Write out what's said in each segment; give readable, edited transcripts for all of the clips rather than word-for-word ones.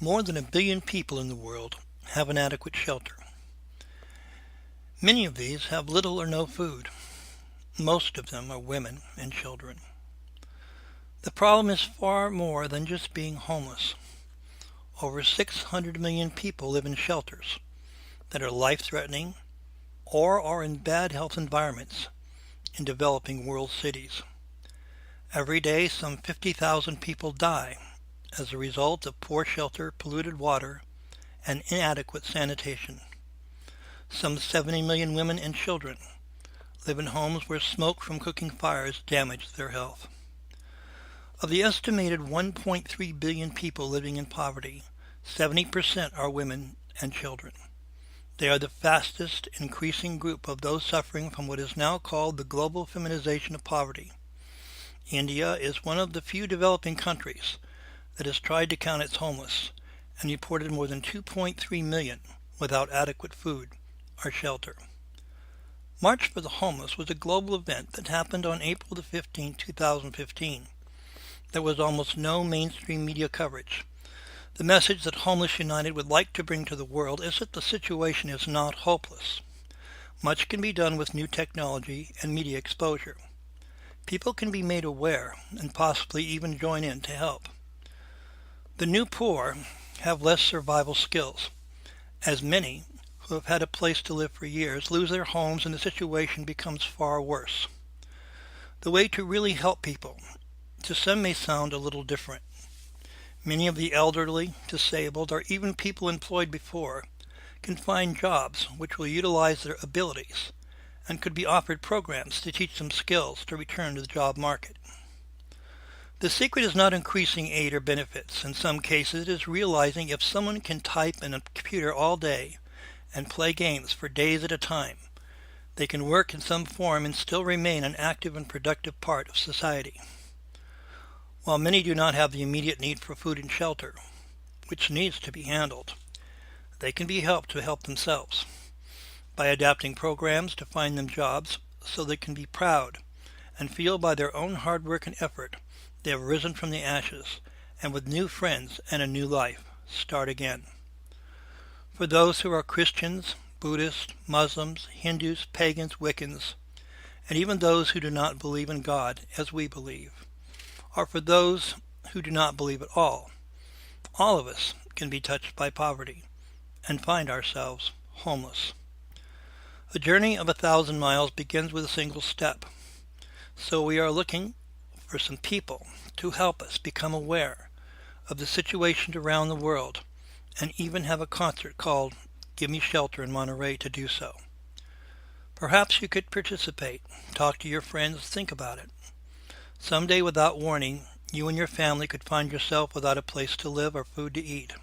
More than 1 billion people in the world have inadequate shelter. Many of these have little or no food. Most of them are women and children. The problem is far more than just being homeless. Over 600 million people live in shelters that are life-threatening or are in bad health environments in developing world cities. Every day, some 50,000 people die as a result of poor shelter, polluted water, and inadequate sanitation. Some 70 million women and children live in homes where smoke from cooking fires damage their health. Of the estimated 1.3 billion people living in poverty, 70% are women and children. They are the fastest increasing group of those suffering from what is now called the global feminization of poverty. India is one of the few developing countries that has tried to count its homeless and reported more than 2.3 million without adequate food or shelter. March for the Homeless was a global event that happened on April 15, 2015. There was almost no mainstream media coverage. The message that Homeless United would like to bring to the world is that the situation is not hopeless. Much can be done with new technology and media exposure. People can be made aware and possibly even join in to help. The new poor have less survival skills, as many who have had a place to live for years lose their homes and the situation becomes far worse. The way to really help people, to some may sound a little different. Many of the elderly, disabled, or even people employed before can find jobs which will utilize their abilities and could be offered programs to teach them skills to return to the job market. The secret is not increasing aid or benefits. In some cases, it is realizing if someone can type in a computer all day and play games for days at a time, they can work in some form and still remain an active and productive part of society. While many do not have the immediate need for food and shelter, which needs to be handled, they can be helped to help themselves by adapting programs to find them jobs so they can be proud and feel by their own hard work and effort they have risen from the ashes and with new friends and a new life start again. For those who are Christians, Buddhists, Muslims, Hindus, pagans, Wiccans, and even those who do not believe in God as we believe, or for those who do not believe at all of us can be touched by poverty and find ourselves homeless. A journey of 1,000 miles begins with a single step. So we are looking for some people to help us become aware of the situation around the world and even have a concert called Give Me Shelter in Monterey to do so. Perhaps you could participate, talk to your friends, think about it. Someday, without warning, you and your family could find yourself without a place to live or food to eat.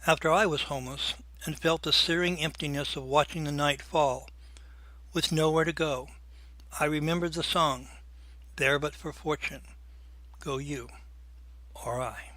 After I was homeless and felt the searing emptiness of watching the night fall, with nowhere to go, I remembered the song, There But for Fortune, Go You or I.